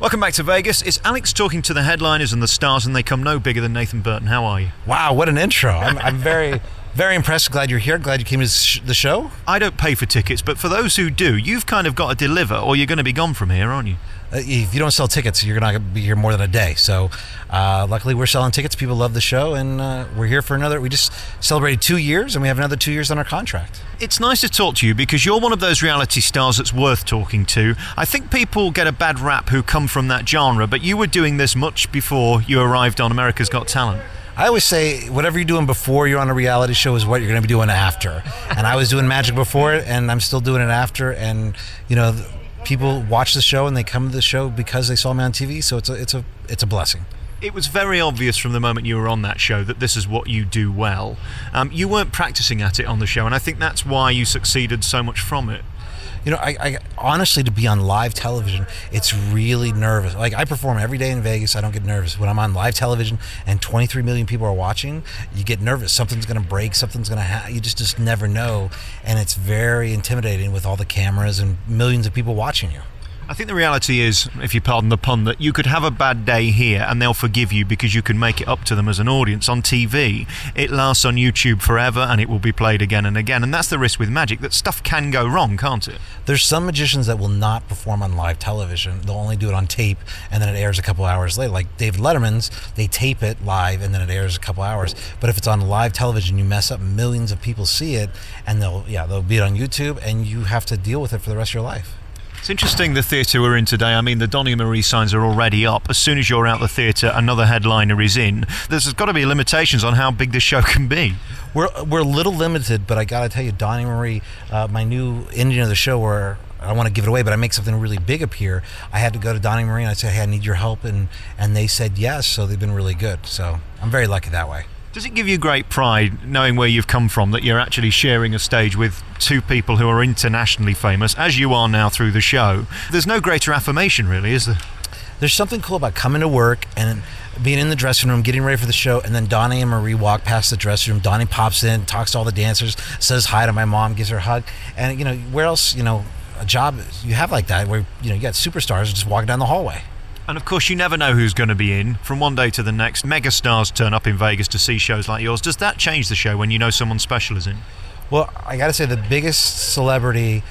Welcome back to Vegas. It's Alex talking to the headliners and the stars, and they come no bigger than Nathan Burton. How are you? Wow, what an intro. I'm very, very impressed. Glad you're here. Glad you came to the show. I don't pay for tickets, but for those who do, you've kind of got to deliver or you're going to be gone from here, aren't you? If you don't sell tickets, you're not going to be here more than a day. So luckily we're selling tickets. People love the show, and we're here for another. We just celebrated 2 years, and we have another 2 years on our contract. It's nice to talk to you because you're one of those reality stars that's worth talking to. I think people get a bad rap who come from that genre, but you were doing this much before you arrived on America's Got Talent. I always say whatever you're doing before you're on a reality show is what you're going to be doing after. And I was doing magic before it, and I'm still doing it after. And you know, people watch the show and they come to the show because they saw me on TV. So it's a blessing. It was very obvious from the moment you were on that show that this is what you do well. You weren't practicing at it on the show, and I think that's why you succeeded so much from it. You know, I honestly, to be on live television, it's really nervous. Like, I perform every day in Vegas. I don't get nervous. When I'm on live television and 23 million people are watching, you get nervous. Something's going to break. Something's going to happen. You just never know. And it's very intimidating with all the cameras and millions of people watching you. I think the reality is, if you pardon the pun, that you could have a bad day here and they'll forgive you because you can make it up to them as an audience. On TV, it lasts on YouTube forever and it will be played again and again. And that's the risk with magic, that stuff can go wrong, can't it? There's some magicians that will not perform on live television. They'll only do it on tape, and then it airs a couple hours later. Like David Letterman's, they tape it live and then it airs a couple hours. But if it's on live television, you mess up, millions of people see it, and they'll be it on YouTube, and you have to deal with it for the rest of your life. It's interesting, the theatre we're in today. I mean, the Donnie and Marie signs are already up. As soon as you're out the theatre, another headliner is in. There's got to be limitations on how big this show can be. We're a little limited, but I got to tell you, Donnie and Marie, my new ending of the show, where I don't want to give it away, but I make something really big appear. I had to go to Donnie and Marie and I said, hey, I need your help, and they said yes, so they've been really good. So I'm very lucky that way. Does it give you great pride, knowing where you've come from, that you're actually sharing a stage with two people who are internationally famous, as you are now through the show? There's no greater affirmation, really, is there? There's something cool about coming to work and being in the dressing room, getting ready for the show, and then Donnie and Marie walk past the dressing room. Donnie pops in, talks to all the dancers, says hi to my mom, gives her a hug. And, you know, where else, you know, a job you have like that, where, you know, you got superstars just walking down the hallway. And of course, you never know who's going to be in. From one day to the next, mega stars turn up in Vegas to see shows like yours. Does that change the show when you know someone special is in? Well, I got to say, the biggest celebrity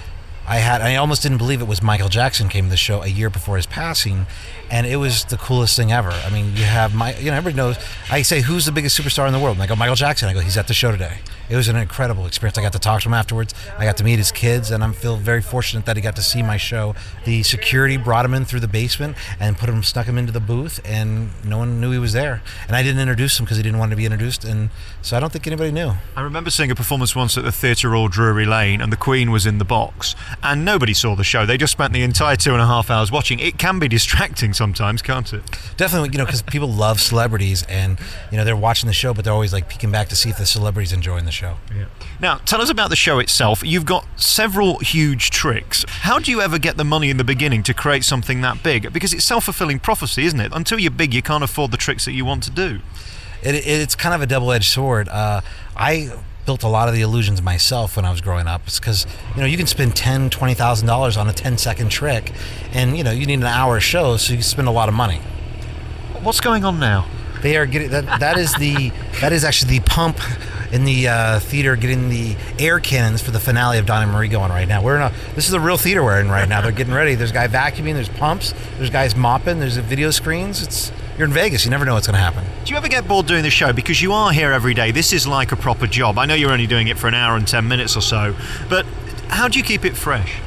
I had, I almost didn't believe it, was Michael Jackson came to the show a year before his passing, and it was the coolest thing ever. I mean, you have everybody knows. I say, who's the biggest superstar in the world? And I go, Michael Jackson. I go, he's at the show today. It was an incredible experience. I got to talk to him afterwards. I got to meet his kids, and I feel very fortunate that he got to see my show. The security brought him in through the basement and snuck him into the booth, and no one knew he was there. And I didn't introduce him because he didn't want to be introduced, and so I don't think anybody knew. I remember seeing a performance once at the Theatre Royal Drury Lane, and the Queen was in the box, and nobody saw the show. They just spent the entire 2.5 hours watching. It can be distracting sometimes, can't it? Definitely, you know, because people love celebrities, and you know, they're watching the show, but they're always like peeking back to see if the celebrity's enjoying the show. Yeah. Now, tell us about the show itself. You've got several huge tricks. How do you ever get the money in the beginning to create something that big? Because it's self-fulfilling prophecy, isn't it? Until you're big, you can't afford the tricks that you want to do. It's kind of a double-edged sword. I built a lot of the illusions myself when I was growing up. It's because, you know, you can spend $10,000, $20,000 on a 10-second trick, and you know, you need an hour show, so you spend a lot of money. What's going on now? They are getting that is actually the pump in the theater, getting the air cannons for the finale of Donnie and Marie going right now. This is a real theater we're in right now. They're getting ready. There's a guy vacuuming, there's pumps, there's guys mopping, there's video screens. You're in Vegas, you never know what's going to happen. Do you ever get bored doing the show? Because you are here every day. This is like a proper job. I know you're only doing it for an hour and 10 minutes or so, but how do you keep it fresh?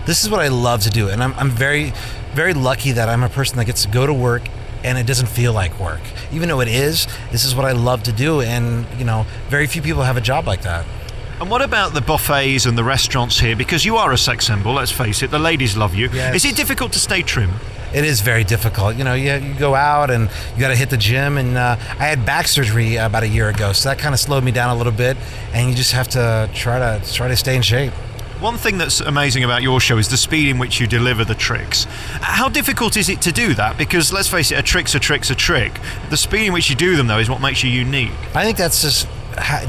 This is what I love to do, and I'm very, very lucky that I'm a person that gets to go to work and it doesn't feel like work. Even though it is, this is what I love to do, and you know, very few people have a job like that. And what about the buffets and the restaurants here? Because you are a sex symbol, let's face it, the ladies love you. Yes. Is it difficult to stay trim? It is very difficult. You know, you go out and you got to hit the gym, and I had back surgery about a year ago, so that kind of slowed me down a little bit, and you just have to try to stay in shape. One thing that's amazing about your show is the speed in which you deliver the tricks. How difficult is it to do that? Because let's face it, a trick's a trick's a trick. The speed in which you do them, though, is what makes you unique. I think that's just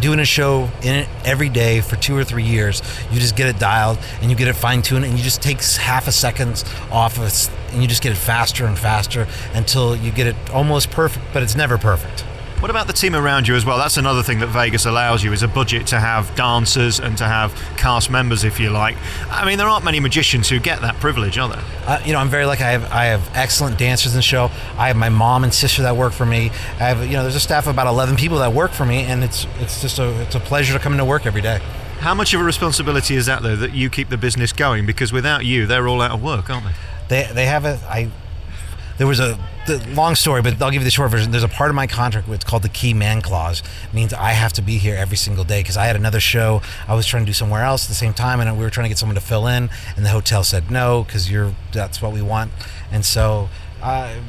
doing a show in it every day for 2 or 3 years. You just get it dialed and you get it fine-tuned, and you just take half a second off of and you just get it faster and faster until you get it almost perfect, but it's never perfect. What about the team around you as well? That's another thing that Vegas allows you, is a budget to have dancers and to have cast members, if you like. I mean, there aren't many magicians who get that privilege, are there? I'm very lucky. I have excellent dancers in the show. I have my mom and sister that work for me. I have, there's a staff of about 11 people that work for me, and it's just a pleasure to come into work every day. How much of a responsibility is that, though, that you keep the business going? Because without you, they're all out of work, aren't they? They have there was the long story, but I'll give you the short version. There's a part of my contract where it's called the key man clause. It means I have to be here every single day because I had another show I was trying to do somewhere else at the same time, and we were trying to get someone to fill in, and the hotel said no because that's what we want. And so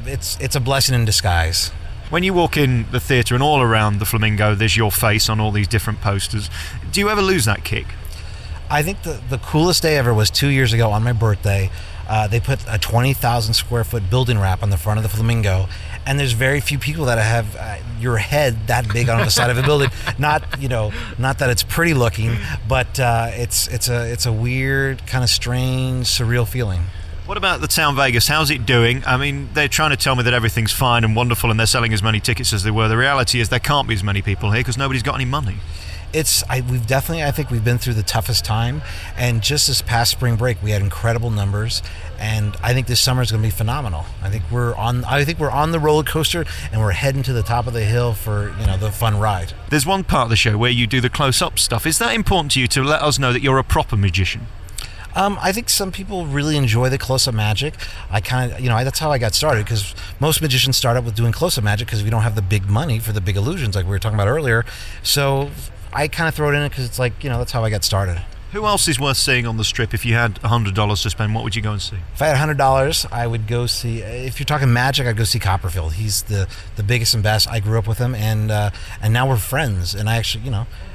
it's a blessing in disguise. When you walk in the theatre and all around the Flamingo, there's your face on all these different posters. Do you ever lose that kick? I think the coolest day ever was 2 years ago on my birthday. They put a 20,000 square foot building wrap on the front of the Flamingo, and there's very few people that have your head that big on the side of a building. Not that it's pretty looking, but it's a weird, kind of strange, surreal feeling. What about the town Vegas? How's it doing? I mean, they're trying to tell me that everything's fine and wonderful and they're selling as many tickets as they were. The reality is there can't be as many people here because nobody's got any money. I think we've been through the toughest time, and just this past spring break we had incredible numbers, and I think this summer is going to be phenomenal. I think we're on the roller coaster, and we're heading to the top of the hill for the fun ride. There's one part of the show where you do the close-up stuff. Is that important to you to let us know that you're a proper magician? I think some people really enjoy the close-up magic. I kind of, that's how I got started, because most magicians start out with doing close-up magic because we don't have the big money for the big illusions like we were talking about earlier. So I kind of throw it in because it's like, that's how I got started. Who else is worth seeing on the strip? If you had $100 to spend, what would you go and see? If I had $100, I would go see, if you're talking magic, I'd go see Copperfield. He's the biggest and best. I grew up with him, and now we're friends. And I actually,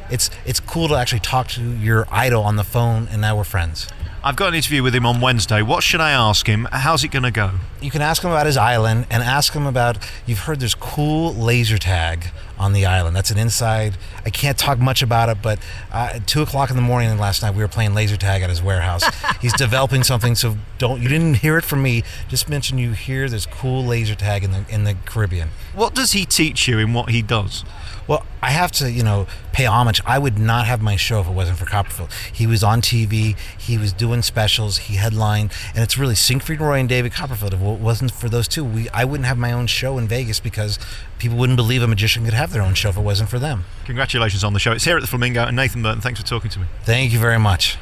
it's cool to actually talk to your idol on the phone, and now we're friends. I've got an interview with him on Wednesday. What should I ask him? How's it going to go? You can ask him about his island, and ask him about, you've heard there's cool laser tag on the island. That's an inside. I can't talk much about it, but at 2 o'clock in the morning last night, we were playing laser tag at his warehouse. He's developing something, so you didn't hear it from me. Just mention you hear there's cool laser tag in the Caribbean. What does he teach you in what he does? Well, I have to, pay homage. I would not have my show if it wasn't for Copperfield. He was on TV, he was doing specials, he headlined, and it's really Siegfried Roy and David Copperfield. If it wasn't for those two, I wouldn't have my own show in Vegas because people wouldn't believe a magician could have their own show if it wasn't for them. Congratulations on the show. It's here at the Flamingo, and Nathan Burton, thanks for talking to me. Thank you very much.